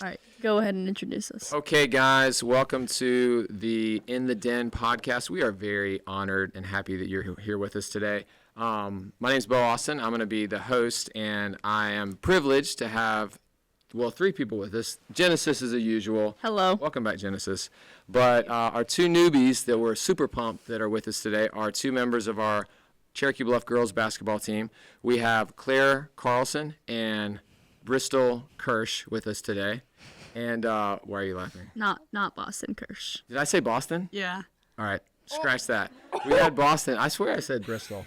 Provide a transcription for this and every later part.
All right, go ahead and introduce us. Okay, guys, welcome to the In the Den podcast. We are very honored and happy that you're here with us today. My name is Bo Austin. I'm going to be the host, and I am privileged to have, three people with us. Genesis is a usual. Hello. Welcome back, Genesis. But our two newbies that we're super pumped that are with us today are two members of our Cherokee Bluff girls basketball team. We have Claire Carlson and Bristol Kirsch with us today. And why are you laughing? Not Boston Kirsch. Did I say Boston? Yeah. All right, scratch that. We had Boston. I swear I said Bristol.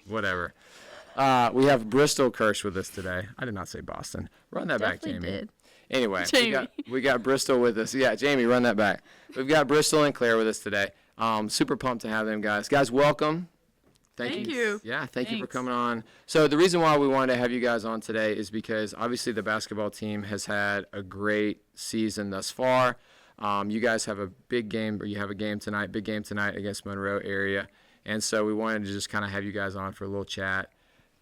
Whatever. We have Bristol Kirsch with us today. I did not say Boston. Run that back, Jamie. Did. Anyway, Jamie. we got Bristol with us. Yeah, Jamie, run that back. We've got Bristol and Claire with us today. Super pumped to have them, guys. Guys, welcome. Thank you. Yeah, thank you for coming on. So the reason why we wanted to have you guys on today is because obviously the basketball team has had a great season thus far. You guys have a big game, or you have a game tonight, big game tonight against Monroe area. And so we wanted to just kind of have you guys on for a little chat.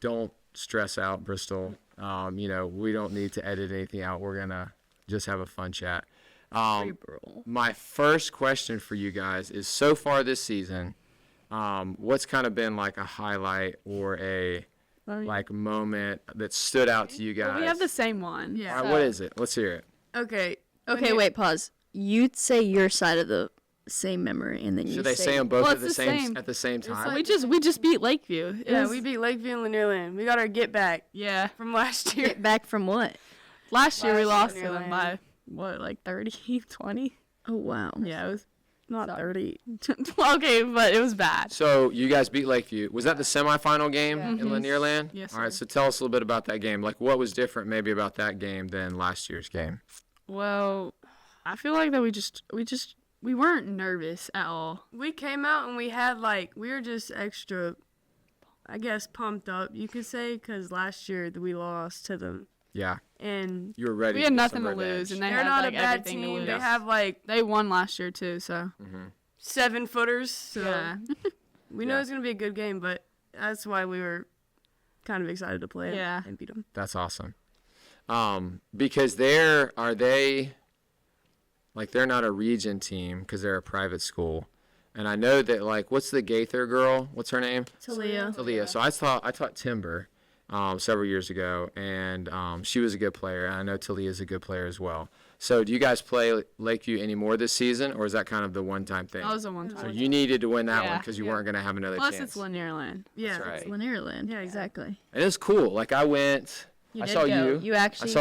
Don't stress out, Bristol. We don't need to edit anything out. We're going to just have a fun chat. My first question for you guys is, so far this season, what's kind of been like a highlight or a moment that stood out to you guys? Well, we have the same one. Yeah. All right, what is it? Let's hear it. Okay. Okay, wait, pause. You'd say your side of the same memory, and then you Should they say them both Well, at the it's the same. time? Like, we just beat Lakeview. We beat Lakeview and Lanierland. We got our get back. Yeah. From last year. Get back from what? Last year we lost year to them by, like 30, 20? Oh, wow. Yeah, it was Not 30. okay, but it was bad. So you guys beat Lakeview. Was that the semifinal game in Lanierland? Yes, All right, sir. so tell us a little bit about that game. Like, what was different maybe about that game than last year's game? Well, I feel like that we weren't nervous at all. We came out and we were just extra, I guess, pumped up, you could say, because last year we lost to them. Yeah. And You were ready. We had for nothing some to lose, revenge. and they they're had not like a bad everything to team. lose. They have They won last year too, so 7-footers. So yeah. we know it's going to be a good game, but that's why we were kind of excited to play Yeah. and beat them. That's awesome. Because they're not a region team because they're a private school. And I know that, like, what's the Gaither girl? What's her name? Talia. Talia. So I taught Timber several years ago, and she was a good player. And I know Talia is a good player as well. So do you guys play Lakeview anymore this season, or is that kind of the one-time thing? That was a one-time. So you needed to win that one Yeah. because you weren't going to have another Plus, chance. it's Lanierland. Yeah. That's right. Lanierland. Yeah, exactly. And it was cool. Like, I went. You I did saw go. you. You actually. I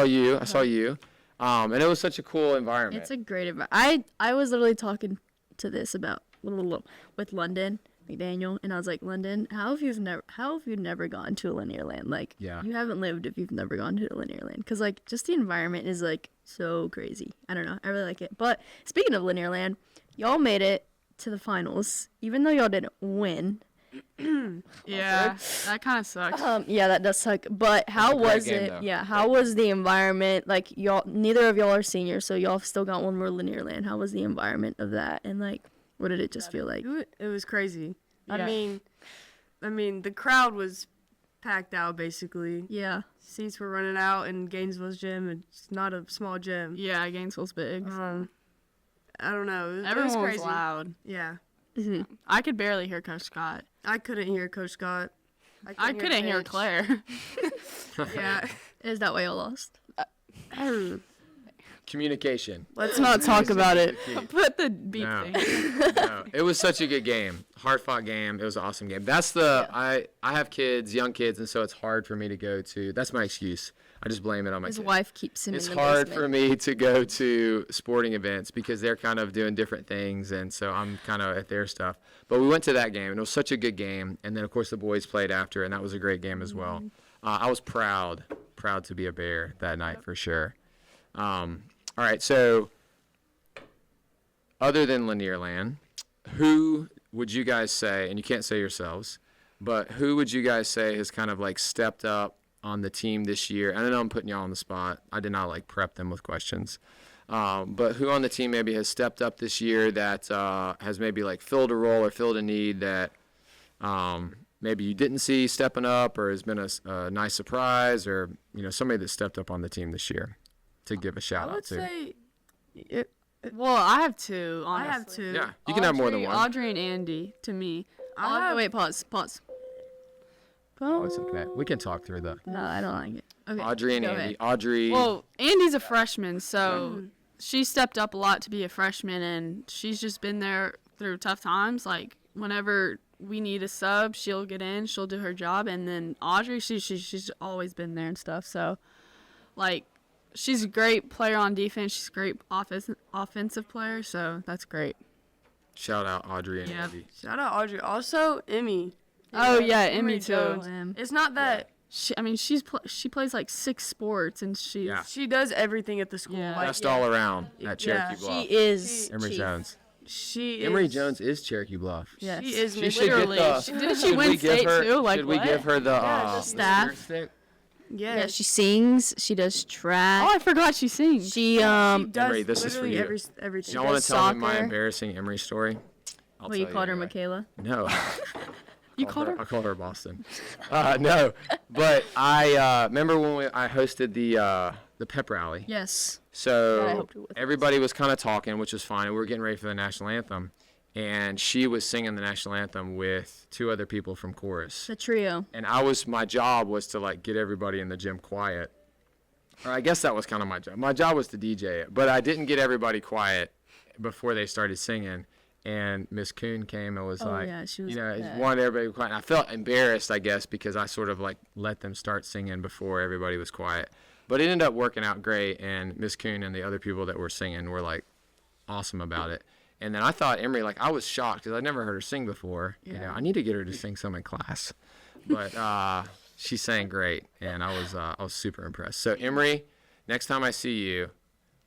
saw you. And it was such a cool environment. It's a great environment. I was literally talking to this about with London McDaniel, and I was like, London, how have you never gone to a Lanierland? Like, Yeah. you haven't lived if you've never gone to a Lanierland, because like just the environment is like so crazy. I don't know, I really like it. But speaking of Lanierland, y'all made it to the finals, even though y'all didn't win. Yeah, that kind of sucks. Yeah, that does suck. But how a great was game, it? though. Yeah, how was the environment? Like, y'all, neither of y'all are seniors, so y'all still got one more Lanierland. How was the environment of that? And like, what did it just feel like? It was crazy. Yeah. I mean, the crowd was packed out, basically. Yeah. Seats were running out in Gainesville's gym. It's not a small gym. Yeah, Gainesville's big. I don't know. It Everyone was was crazy. loud. Yeah. I could barely hear Coach Scott. I couldn't hear Coach Scott. I couldn't hear Paige. Claire. Yeah. Is that why y'all lost? Communication. Let's not talk about it. Put the beep No. thing. No, it was such a good game. Hard-fought game. It was an awesome game. That's I have kids, young kids, and so it's hard for me to go to. That's my excuse. I just blame it on my His kids. wife keeps him It's in the hard basement. for me to go to sporting events because they're kind of doing different things, and so I'm kind of at their stuff. But we went to that game, and it was such a good game. And then, of course, the boys played after, and that was a great game as well. I was proud to be a Bear that night for sure. All right, so other than Lanierland, who would you guys say, and you can't say yourselves, but who would you guys say has kind of like stepped up on the team this year? I know I'm putting y'all on the spot. I did not like prep them with questions. But who on the team maybe has stepped up this year that has maybe like filled a role or filled a need that maybe you didn't see stepping up, or has been a nice surprise, or somebody that stepped up on the team this year? to give a I shout out would to. say, it, Well, I have two. I Honestly. have two. Yeah, you can have more than one. Audrey and Andy, to me. I have, Wait, pause. Oh, it's okay. We can talk through the No, I don't like it. Okay. Audrey and go Andy. ahead. Audrey. Well, Andy's a freshman, so she stepped up a lot to be a freshman, and she's just been there through tough times. Like, whenever we need a sub, she'll get in, she'll do her job, and then Audrey, she's always been there and stuff. So, like, she's a great player on defense. She's a great offensive player, so that's great. Shout out Audrey and Yeah. Andy. shout out Audrey. Also, Emmy. Oh yeah, Emmy too. Jones. It's not that She plays like 6 sports, and she's Yeah. she does everything at the school. Yeah. Like, Best all around at Cherokee Yeah, Bluff. She is. Emory chief. Jones. she is. Emory Jones is Cherokee Bluff. Yes. She is. She Miss- should get literally. the. Didn't she should win we give state her, too? Like, should we what? give her the the staff. spirit stick? Yeah. Yeah, she sings. She does track. Oh, I forgot she sings. She She does Emery, this is for literally you. everything. Y'all want does to tell me my soccer. embarrassing Emory story? I'll Well, you tell called her anyway. Michaela. No. You called her? I called her Boston. No, but I remember when I hosted the pep rally. Yes. That I So helped her with. everybody was kind of talking, which was fine. We were getting ready for the national anthem, and she was singing the national anthem with 2 other people from chorus. The trio. And my job was to like get everybody in the gym quiet. Or I guess that was kind of my job. My job was to DJ it, but I didn't get everybody quiet before they started singing. And Miss Kuhn came and was Oh, like, yeah, she was you know, bad. wanted everybody to be quiet. And I felt embarrassed, I guess, because I sort of like let them start singing before everybody was quiet. But it ended up working out great, and Miss Kuhn and the other people that were singing were like awesome about it. And then I thought Emery, like I was shocked because I'd never heard her sing before. You know, I need to get her to sing some in class. But she sang great, and I was super impressed. So Emery, next time I see you,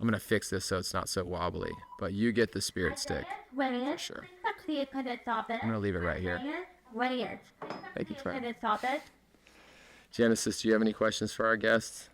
I'm gonna fix this so it's not so wobbly. But you get the spirit stick. For sure. I'm gonna leave it right here. Thank you, friend. Genesis, do you have any questions for our guests?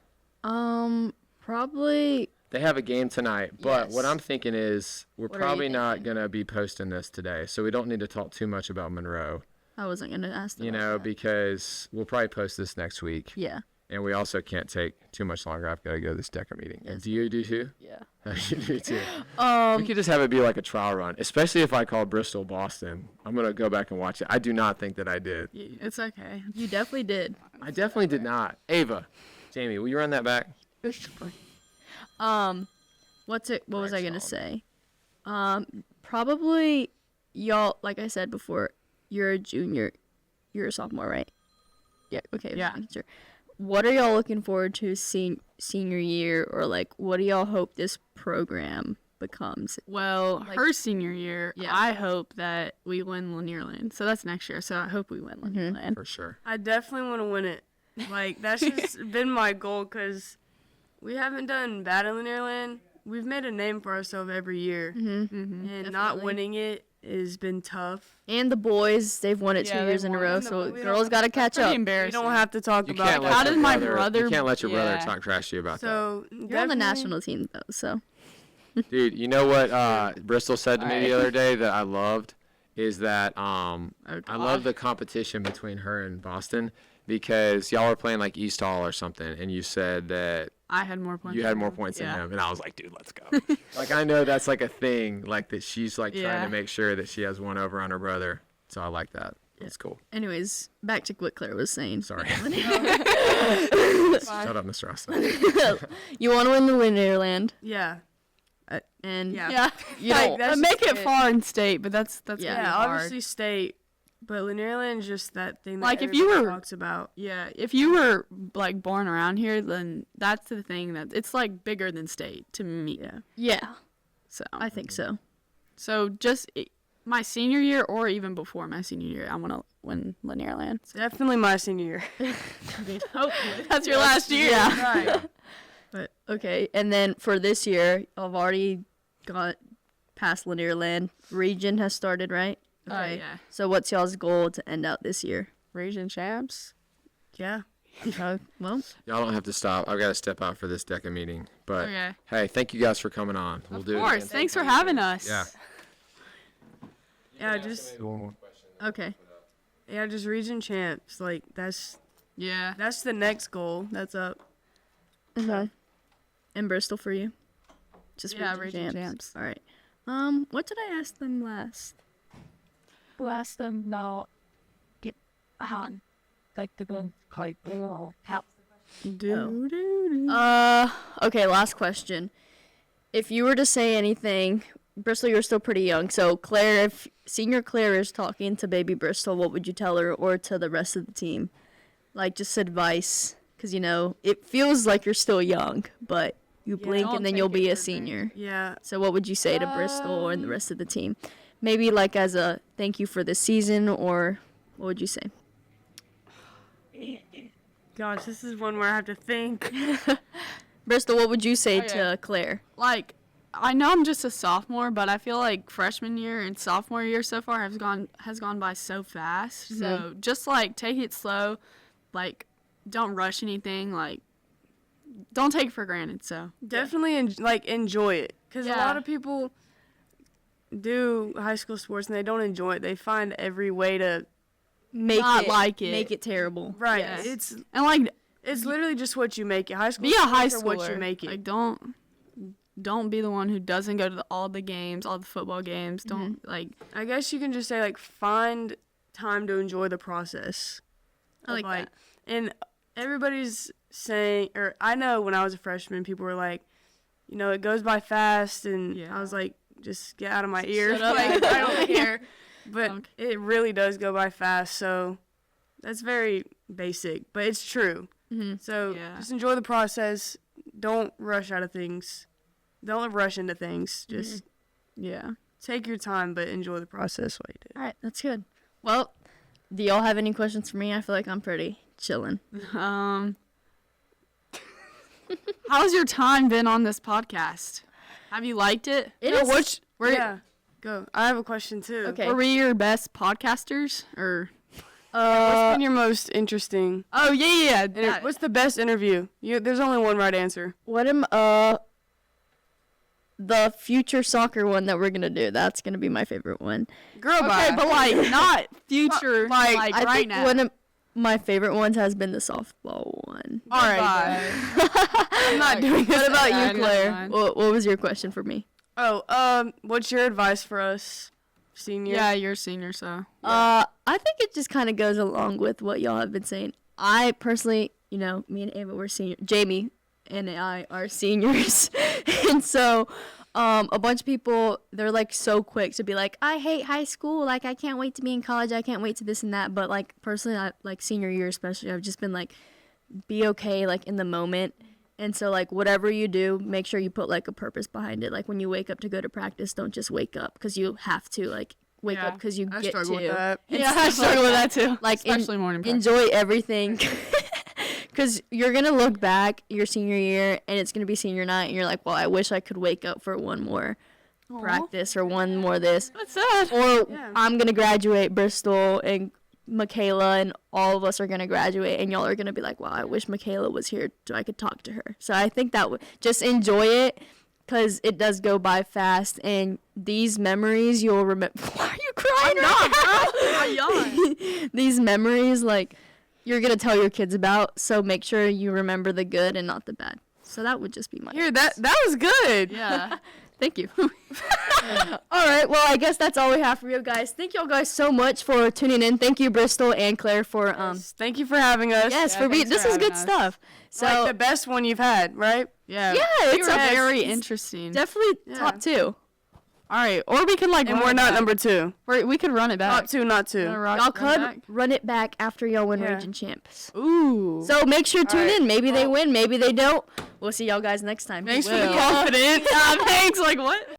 Probably. They have a game tonight, but what Yes. I'm thinking is we're What are you probably not thinking? gonna be posting this today, so we don't need to talk too much about Monroe. I wasn't gonna ask them. You know, because we'll probably post this next week, Yeah. and we also can't take too much longer. I've got to go to this Decker meeting. And Yes. do you do too? Yeah. You do too. We could just have it be like a trial run, especially if I call Bristol Boston. I'm gonna go back and watch it. I do not think that I did. It's okay. You definitely did. I definitely did not. Ava, Jamie, will you run that back? What was I gonna solid. say? Probably y'all. Like I said before, you're a junior. You're a sophomore, right? Yeah. Okay. Yeah. Sure. What are y'all looking forward to senior year, or like what do y'all hope this program becomes? Well, Like- her senior year, Yeah. I hope that we win Lanierland. So that's next year. So I hope we win Lanierland. For sure. I definitely want to win it. Like that's just been my goal because we haven't done bad in Linearland. We've made a name for ourselves every year, and not Definitely. winning it has been tough. And the boys, they've won it Yeah, 2 years they've in a won. row, And the so boys- girls got to catch Pretty up. We embarrassing. don't have to talk You about can't that. let How your did my brother, brother- You can't let your brother Yeah. talk trash to you about So You're on the definitely- national team though, so that. Dude, you know what Bristol said to me the other day that I loved is that I love the competition between her and Boston because y'all were playing like East Hall or something, and you said that I had more points. you had than more him. points Yeah. than him, and I was like, dude, let's go. Like I know that's like a thing, like that she's like trying Yeah. to make sure that she has one over on her brother. So I like that. That's cool. anyways, back to what Claire was saying. Sorry. Shut up, Mr. Austin. You want to win the Linearland, Yeah, and Yeah. Yeah. you Like, don't. that's Make just it it. far in state, but that's Yeah. gonna be yeah. hard. Obviously state, but Linearland is just that thing that Like, if you everybody were- talks about. Yeah, if you were like born around here, then that's the thing that it's like bigger than state to me. Yeah. Yeah, So I think so. my senior year or even before my senior year, I want to win Lanierland. So Definitely my senior year. hopefully that's your last year. Yeah. Right. But okay, and then for this year, I've already got past Linearland. Region has started, right? Okay. Yeah. So what's y'all's goal to end out this year? Region champs. Yeah. Well, Y'all don't have to stop. I've got to step out for this DECA meeting. But Okay. hey, thank you guys for coming on. We'll Of do it course. again. Thanks for having us. Yeah. Yeah. Just okay. yeah. Just region champs. Like that's Yeah. the next goal. That's up. Okay. And Bristol for you? Just Yeah, region region champs. champs. All right. What did I ask them last? Blast them now. Get on. Like the gun. Like help. Okay, last question. If you were to say anything, Bristol, you're still pretty young. So Claire, if senior Claire is talking to baby Bristol, what would you tell her, or to the rest of the team? Like, just advice, because it feels like you're still young, but you blink don't and then take you'll it be a for granted. senior. Yeah. So what would you say to Bristol and the rest of the team? Maybe like as a thank you for this season, or what would you say? Gosh, this is one where I have to think. Bristol, what would you say Okay. to Claire? Like, I know I'm just a sophomore, but I feel like freshman year and sophomore year so far has gone by so fast. So just like take it slow, like don't rush anything, like don't take it for granted. So Definitely enjoy it, because a Yeah. lot of people do high school sports and they don't enjoy it. They find every way to Make Not like it. Make it terrible. right. Yes. It's and like literally just what you make it. High school be a high sports are what you schooler. make it. Like don't be the one who doesn't go to all the games, all the football games. Don't like I guess you can just say find time to enjoy the process. I like that. And everybody's saying, or I know when I was a freshman, people were like, it goes by fast, and Yeah. I was like, just get out of my ear. Shut up. Like, I don't care. But Okay. it really does go by fast, so that's very basic, but it's true. So Yeah. just enjoy the process. Don't rush out of things. Don't rush into things. Just yeah. take your time, but enjoy the process while you do. All right, that's good. Well, do y'all have any questions for me? I feel like I'm pretty chilling. How's your time been on this podcast? Have you liked it? It is. Yeah, go. I have a question too. Okay. Were we your best podcasters or? What's been your most interesting? Oh yeah. What's the best interview? There's only one right answer. What am the future soccer one that we're gonna do? That's gonna be my favorite one. Girl, Okay, bye. but like not future. Like, Like I right think now. one of my favorite ones has been the softball one. All right. I'm not doing What this. about Yeah, you, never Claire? mind. What was your question for me? Oh, what's your advice for us, senior? Yeah, you're a senior, so. I think it just kind of goes along with what y'all have been saying. I personally, me and Ava were senior. Jamie and I are seniors, and so a bunch of people, they're like so quick to be like, I hate high school. Like, I can't wait to be in college. I can't wait to this and that. But like personally, I, like senior year especially, I've just been like, be okay like in the moment. And so, like, whatever you do, make sure you put, like, a purpose behind it. Like, when you wake up to go to practice, don't just wake up because you have to, like, wake Yeah, up because you I get struggle to. with that. Yeah, I struggle with that too. Like, Especially morning practice. enjoy everything. Because you're going to look back your senior year, and it's going to be senior night, and you're like, well, I wish I could wake up for one more practice or one more this. That's sad. Or Yeah. I'm going to graduate Bristol, and Michaela and all of us are going to graduate, and y'all are going to be like, wow, I wish Michaela was here so I could talk to her. So I think that just enjoy it, because it does go by fast, and these memories you'll remember. Why are you crying right now? These memories, like, you're going to tell your kids about, so make sure you remember the good and not the bad. So that would just be my Here, that was good. Yeah. Thank you. All right. Well, I guess that's all we have for you guys. Thank y'all guys so much for tuning in. Thank you, Bristol and Claire, for Thank you for having us. yes, Yeah, for being. thanks This for is good having us. stuff. So Like the best one you've had, right? Yeah. Yeah, They it's were a- very it's interesting. definitely top two. All right, or we could like. And run we're it not back. number 2. We could run it back. Top 2, not 2. Wanna rock- Y'all run could back? run it back after y'all win Yeah. region champs. Ooh. So make sure to tune right. in. Maybe they Well- win. Maybe they don't. We'll see y'all guys next time. Thanks for the Will. confidence. Yeah, thanks. Like what?